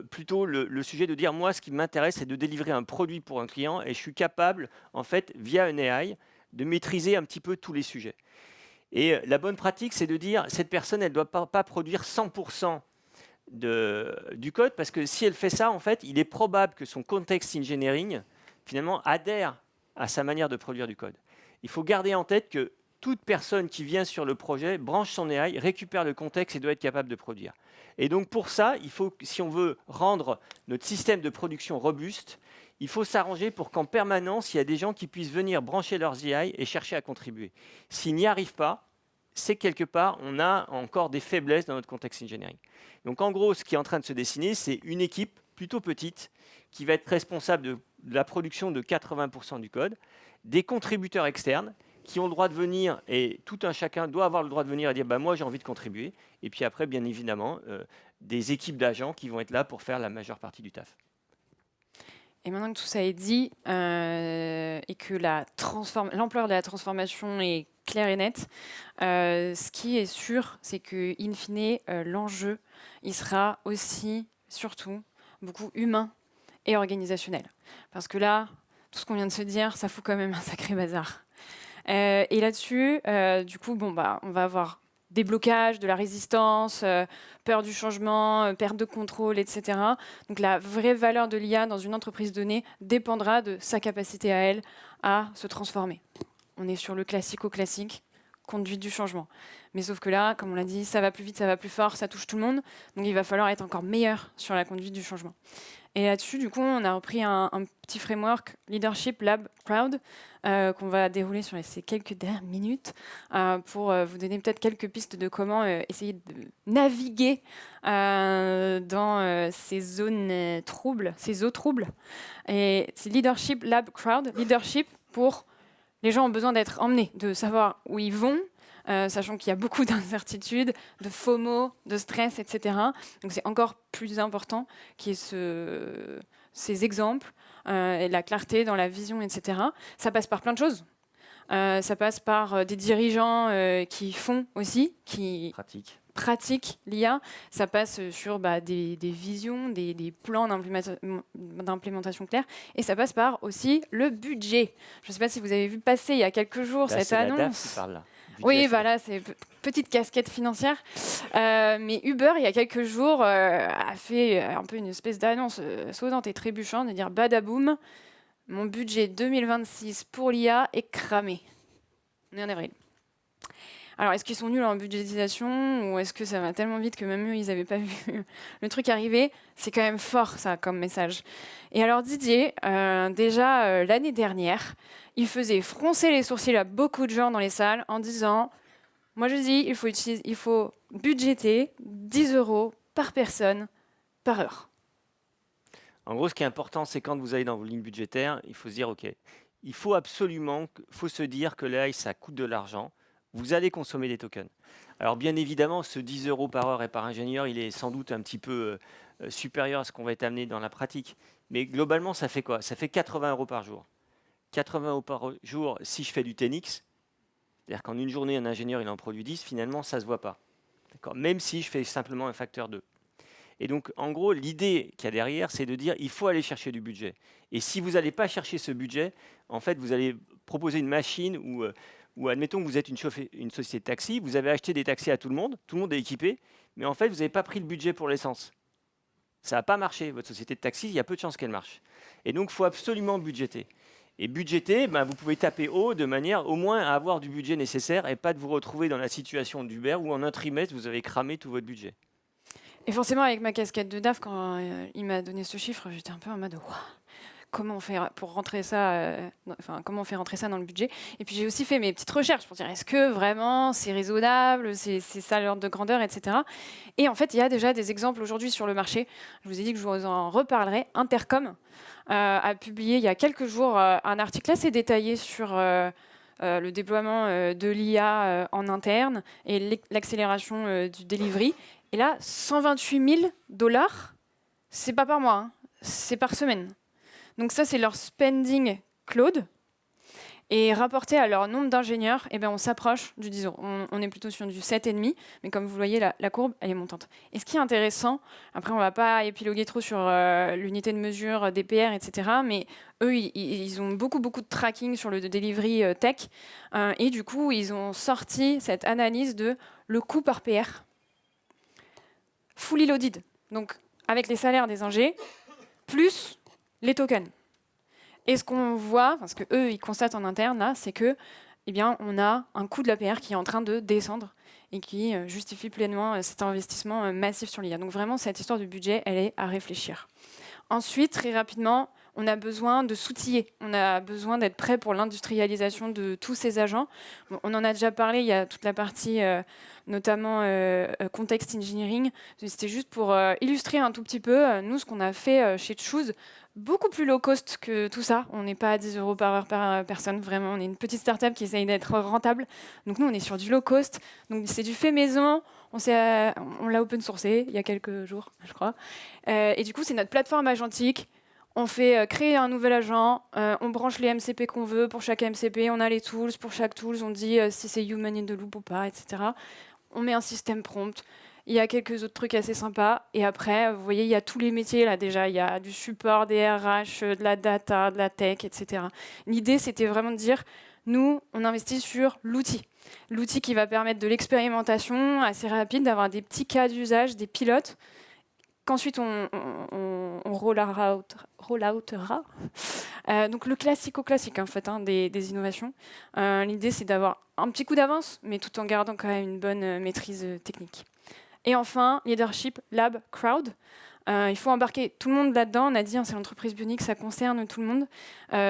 plutôt le sujet de dire moi, ce qui m'intéresse, c'est de délivrer un produit pour un client, et je suis capable, en fait, via une AI, de maîtriser un petit peu tous les sujets. Et la bonne pratique, c'est de dire cette personne, elle ne doit pas produire 100% du code, parce que si elle fait ça, en fait, il est probable que son context engineering, finalement, adhère à sa manière de produire du code. Il faut garder en tête que toute personne qui vient sur le projet branche son AI, récupère le contexte et doit être capable de produire. Et donc pour ça, si on veut rendre notre système de production robuste, il faut s'arranger pour qu'en permanence, il y a des gens qui puissent venir brancher leurs AI et chercher à contribuer. S'ils n'y arrivent pas, c'est quelque part, on a encore des faiblesses dans notre contexte engineering. Donc en gros, ce qui est en train de se dessiner, c'est une équipe plutôt petite qui va être responsable de la production de 80% du code, des contributeurs externes qui ont le droit de venir, et tout un chacun doit avoir le droit de venir et dire bah, moi j'ai envie de contribuer, et puis après bien évidemment des équipes d'agents qui vont être là pour faire la majeure partie du taf. Et maintenant que tout ça est dit et que l'ampleur de la transformation est claire et nette, ce qui est sûr, c'est que in fine, l'enjeu, il sera aussi, surtout, beaucoup humain et organisationnel. Parce que là, tout ce qu'on vient de se dire, ça fout quand même un sacré bazar. Et là-dessus, du coup, on va avoir des blocages, de la résistance, peur du changement, perte de contrôle, etc. Donc la vraie valeur de l'IA dans une entreprise donnée dépendra de sa capacité à elle à se transformer. On est sur le classico-classique, conduite du changement. Mais sauf que là, comme on l'a dit, ça va plus vite, ça va plus fort, ça touche tout le monde. Donc il va falloir être encore meilleur sur la conduite du changement. Et là-dessus, du coup, on a repris un petit framework Leadership Lab Crowd qu'on va dérouler sur ces quelques dernières minutes pour vous donner peut-être quelques pistes de comment essayer de naviguer dans ces zones troubles, ces eaux troubles. Et c'est Leadership Lab Crowd, leadership pour les gens ont besoin d'être emmenés, de savoir où ils vont, sachant qu'il y a beaucoup d'incertitudes, de FOMO, de stress, etc. Donc c'est encore plus important qu'il y ait ces exemples et la clarté dans la vision, etc. Ça passe par plein de choses. Ça passe par des dirigeants qui font aussi, qui pratiquent l'IA. Ça passe sur des visions, des plans d'implémentation clairs. Et ça passe par aussi le budget. Je ne sais pas si vous avez vu passer il y a quelques jours cette annonce. La DAF qui parle là. Oui, voilà, c'est petite casquette financière. Mais Uber, il y a quelques jours, a fait un peu une espèce d'annonce sautante et trébuchante de dire badaboum, mon budget 2026 pour l'IA est cramé. On est en avril. Alors, est-ce qu'ils sont nuls en budgétisation ou est-ce que ça va tellement vite que même eux, ils n'avaient pas vu le truc arriver? C'est quand même fort, ça, comme message. Et alors, Didier, déjà l'année dernière, il faisait froncer les sourcils à beaucoup de gens dans les salles en disant « Moi, je dis, il faut budgéter 10 € par personne par heure. » En gros, ce qui est important, c'est quand vous allez dans vos lignes budgétaires, il faut se dire « Ok, il faut absolument se dire que l'AI, ça coûte de l'argent. Vous allez consommer des tokens. » Alors bien évidemment, ce 10 € par heure et par ingénieur, il est sans doute un petit peu supérieur à ce qu'on va être amené dans la pratique. Mais globalement, ça fait quoi? Ça fait 80 € par jour. 80 € par jour, si je fais du 10x, c'est-à-dire qu'en une journée, un ingénieur il en produit 10, finalement, ça ne se voit pas. Même si je fais simplement un facteur 2. Et donc, en gros, l'idée qu'il y a derrière, c'est de dire il faut aller chercher du budget. Et si vous n'allez pas chercher ce budget, en fait, vous allez proposer une machine où admettons que vous êtes une société de taxi, vous avez acheté des taxis à tout le monde est équipé, mais en fait, vous n'avez pas pris le budget pour l'essence. Ça n'a pas marché, votre société de taxi, il y a peu de chances qu'elle marche. Et donc, il faut absolument budgéter. Et budgéter, vous pouvez taper haut de manière au moins à avoir du budget nécessaire et pas de vous retrouver dans la situation d'Uber où en un trimestre, vous avez cramé tout votre budget. Et forcément, avec ma casquette de DAF, quand il m'a donné ce chiffre, j'étais un peu en mode wow, comment on fait pour rentrer ça, comment on fait rentrer ça dans le budget. Et puis j'ai aussi fait mes petites recherches pour dire est-ce que vraiment c'est raisonnable, c'est ça l'ordre de grandeur, etc. Et en fait, il y a déjà des exemples aujourd'hui sur le marché. Je vous ai dit que je vous en reparlerai. Intercom a publié il y a quelques jours un article assez détaillé sur le déploiement de l'IA en interne et l'accélération du delivery. Et là, 128 000 $, c'est pas par mois, hein, c'est par semaine. Donc ça, c'est leur spending cloud. Et rapporté à leur nombre d'ingénieurs, on s'approche du 10 €. On est plutôt sur du 7,5, mais comme vous voyez, la courbe, elle est montante. Et ce qui est intéressant, après, on ne va pas épiloguer trop sur l'unité de mesure, DPR, etc., mais eux, ils ont beaucoup de tracking sur le delivery tech. Et du coup, ils ont sorti cette analyse de le coût par PR. Fully loaded, donc avec les salaires des ingés, plus les tokens. Et ce qu'on voit, parce que eux ils constatent en interne là, c'est que, on a un coût de l'APR qui est en train de descendre et qui justifie pleinement cet investissement massif sur l'IA. Donc vraiment, cette histoire de budget, elle est à réfléchir. Ensuite, très rapidement, on a besoin de s'outiller. On a besoin d'être prêt pour l'industrialisation de tous ces agents. Bon, on en a déjà parlé, il y a toute la partie, notamment context engineering. C'était juste pour illustrer un tout petit peu, nous, ce qu'on a fait chez Choose, beaucoup plus low cost que tout ça. On n'est pas à 10 € par heure par personne, vraiment. On est une petite start-up qui essaye d'être rentable. Donc nous, on est sur du low cost. Donc c'est du fait maison. On l'a open sourcé il y a quelques jours, je crois. Et du coup, c'est notre plateforme agentique. On fait créer un nouvel agent, on branche les MCP qu'on veut pour chaque MCP, on a les tools, pour chaque tools, on dit si c'est human in the loop ou pas, etc. On met un système prompt, il y a quelques autres trucs assez sympas, et après, vous voyez, il y a tous les métiers là déjà, il y a du support, des RH, de la data, de la tech, etc. L'idée, c'était vraiment de dire, nous, on investit sur l'outil qui va permettre de l'expérimentation assez rapide, d'avoir des petits cas d'usage, des pilotes. qu'ensuite on roll-outera. Donc le classique en fait, des innovations. L'idée, c'est d'avoir un petit coup d'avance, mais tout en gardant quand même une bonne maîtrise technique. Et enfin, leadership, lab, crowd. Il faut embarquer tout le monde là-dedans. On a dit, c'est l'entreprise bionique, ça concerne tout le monde.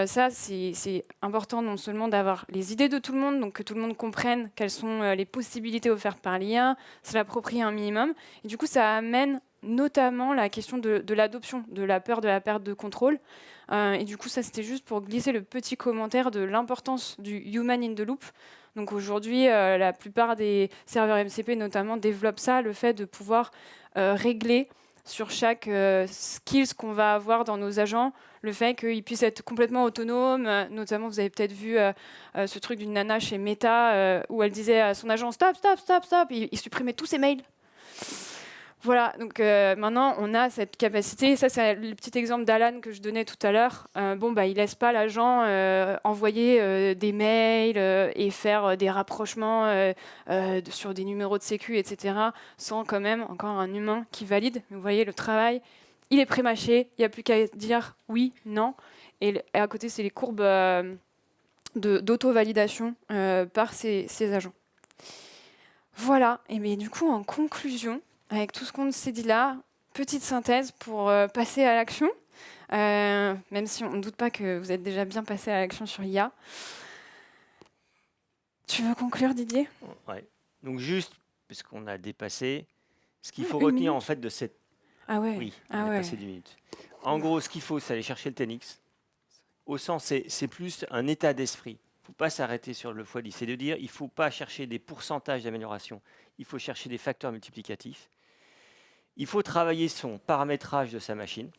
Ça, c'est important non seulement d'avoir les idées de tout le monde, donc que tout le monde comprenne quelles sont les possibilités offertes par l'IA, se l'approprier un minimum. Et du coup, ça amène notamment la question de l'adoption, de la peur de la perte de contrôle. Et du coup, ça, c'était juste pour glisser le petit commentaire de l'importance du human in the loop. Donc aujourd'hui, la plupart des serveurs MCP notamment développent ça, le fait de pouvoir régler sur chaque skills qu'on va avoir dans nos agents, le fait qu'ils puissent être complètement autonomes. Notamment, vous avez peut-être vu ce truc d'une nana chez Meta où elle disait à son agent stop, stop, stop, stop, il supprimait tous ses mails. Voilà, donc maintenant on a cette capacité. Ça, c'est le petit exemple d'Alan que je donnais tout à l'heure. Il laisse pas l'agent envoyer des mails et faire des rapprochements sur des numéros de sécu, etc., sans quand même encore un humain qui valide. Vous voyez, le travail, il est pré-mâché, il n'y a plus qu'à dire oui, non. Et à côté, c'est les courbes d'auto-validation par ces agents. Voilà, et bien du coup, en conclusion, avec tout ce qu'on s'est dit là, petite synthèse pour passer à l'action, même si on ne doute pas que vous êtes déjà bien passé à l'action sur l'IA. Tu veux conclure, Didier ? Ouais. Donc juste, parce qu'on a dépassé, ce qu'il faut Une retenir minute. en fait de cette... Ah ouais. Oui, on a passé 10 minutes. En gros, ce qu'il faut, c'est aller chercher le 10x. Au sens, c'est plus un état d'esprit. Il ne faut pas s'arrêter sur le x10. C'est de dire, il ne faut pas chercher des pourcentages d'amélioration. Il faut chercher des facteurs multiplicatifs. Il faut travailler son paramétrage de sa machine.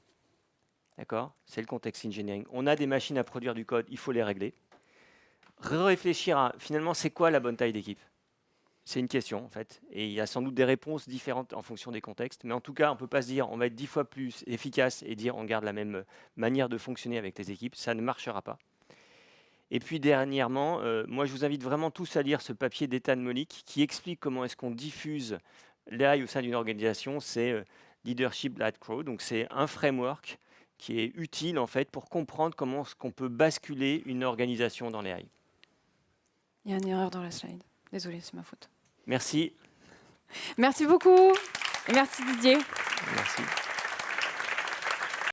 D'accord ? C'est le contexte engineering. On a des machines à produire du code, il faut les régler. Réfléchir à, finalement, c'est quoi la bonne taille d'équipe ? C'est une question, en fait. Et il y a sans doute des réponses différentes en fonction des contextes. Mais en tout cas, on ne peut pas se dire on va être 10 fois plus efficace et dire on garde la même manière de fonctionner avec les équipes. Ça ne marchera pas. Et puis, dernièrement, moi, je vous invite vraiment tous à lire ce papier d'Ethan Mollick qui explique comment est-ce qu'on diffuse l'AI au sein d'une organisation. C'est Leadership Lab Crowd. Donc, c'est un framework qui est utile, en fait, pour comprendre comment est-ce qu'on peut basculer une organisation dans l'AI. Il y a une erreur dans la slide. Désolée, c'est ma faute. Merci. Merci beaucoup. Et merci Didier. Merci.